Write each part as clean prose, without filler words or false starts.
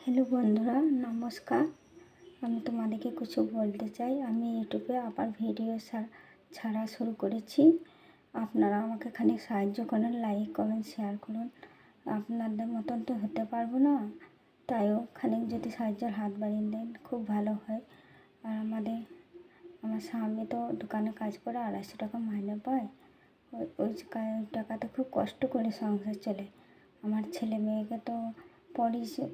Hello বন্ধুরা, নমস্কার। আমি তোমাদেরকে কিছু বলতে চাই। আমি ইউটিউবে আবার ভিডিও ছাড়া শুরু করেছি। আপনারা আমাকে খানিক সাহায্য করুন, লাইক কমেন্ট শেয়ার করুন। আপনাদের মতন তো হতে পারবো না, তাইও খানিক যদি সাহায্যের হাত বাড়িয়ে দেন খুব ভালো হয়। আর আমার স্বামী তো দোকানে কাজ করে 250 টাকা মাইনে পায়। ওই টাকাতে খুব কষ্ট করে সংসার চলে। আমার ছেলে মেয়েকে তো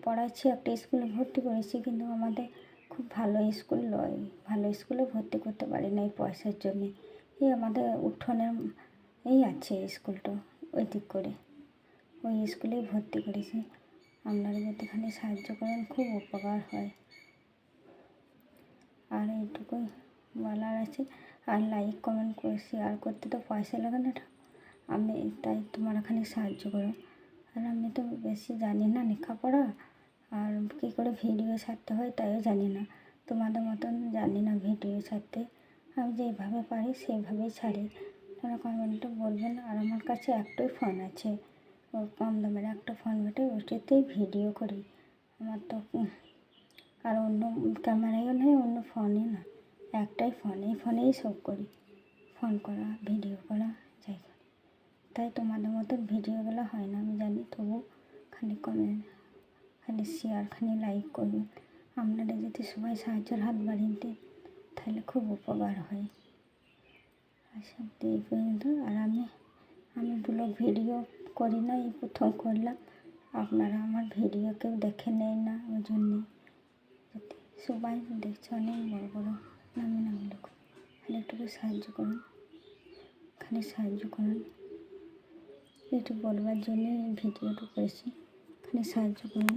পড়াচ্ছি, একটা স্কুলে ভর্তি করেছি, কিন্তু আমাদের খুব ভালো স্কুল নয়, ভালো স্কুলে ভর্তি করতে পারি না এই পয়সার জন্যে। এই আমাদের উঠোনের আছে স্কুলটা, ওই দিক করে ওই স্কুলেই ভর্তি করেছি। আপনারা যদি এখানে সাহায্য করেন খুব উপকার হয়। আর এইটুকুই বলার আছে। আর লাইক কমেন্ট করে শেয়ার করতে তো পয়সা লাগে না, তাই তোমরা এখানে সাহায্য করো। আর আমি তো বেশি জানি না লেখাপড়া, আর কী করে ভিডিও ছাড়তে হয় তাইও জানি না। তোমাদের মতন জানি না ভিডিও ছাড়তে। আমি যেইভাবে পারি সেইভাবেই ছাড়ি। তোমরা কমেন্টে বলবেন। আর আমার কাছে একটাই ফোন আছে, ও কম দামের একটা ফোন বটে, ওইটাতেই ভিডিও করি। আমার তো আর অন্য ক্যামেরাও নেই, অন্য ফোনই না, একটাই ফোন, এই ফোনেই সব করি। ফোন করা, ভিডিও করা, যাই করি। তাই তোমাদের মতন ভিডিওগুলো হয় না আমি জানি, তবু খালি কমেন্ট, খালি শেয়ার, খালি লাইক করবেন। আপনারা যদি সবাই সাহায্যের হাত বাড়িয়ে দেন তাহলে খুব উপকার হয়। আর সত্যি এই পর্যন্ত। আর আমি ব্লগ ভিডিও করি না, এই প্রথম করলাম। আপনারা আমার ভিডিও কেউ দেখে নেয় না, ওই জন্যে সবাই দেখছে অনেক বড় বড় নামি লোক। খালি একটু সাহায্য করুন, খালি সাহায্য করুন। একটু বলবার জন্যে ভিডিওটা করেছি, খালি সাহায্য করুন।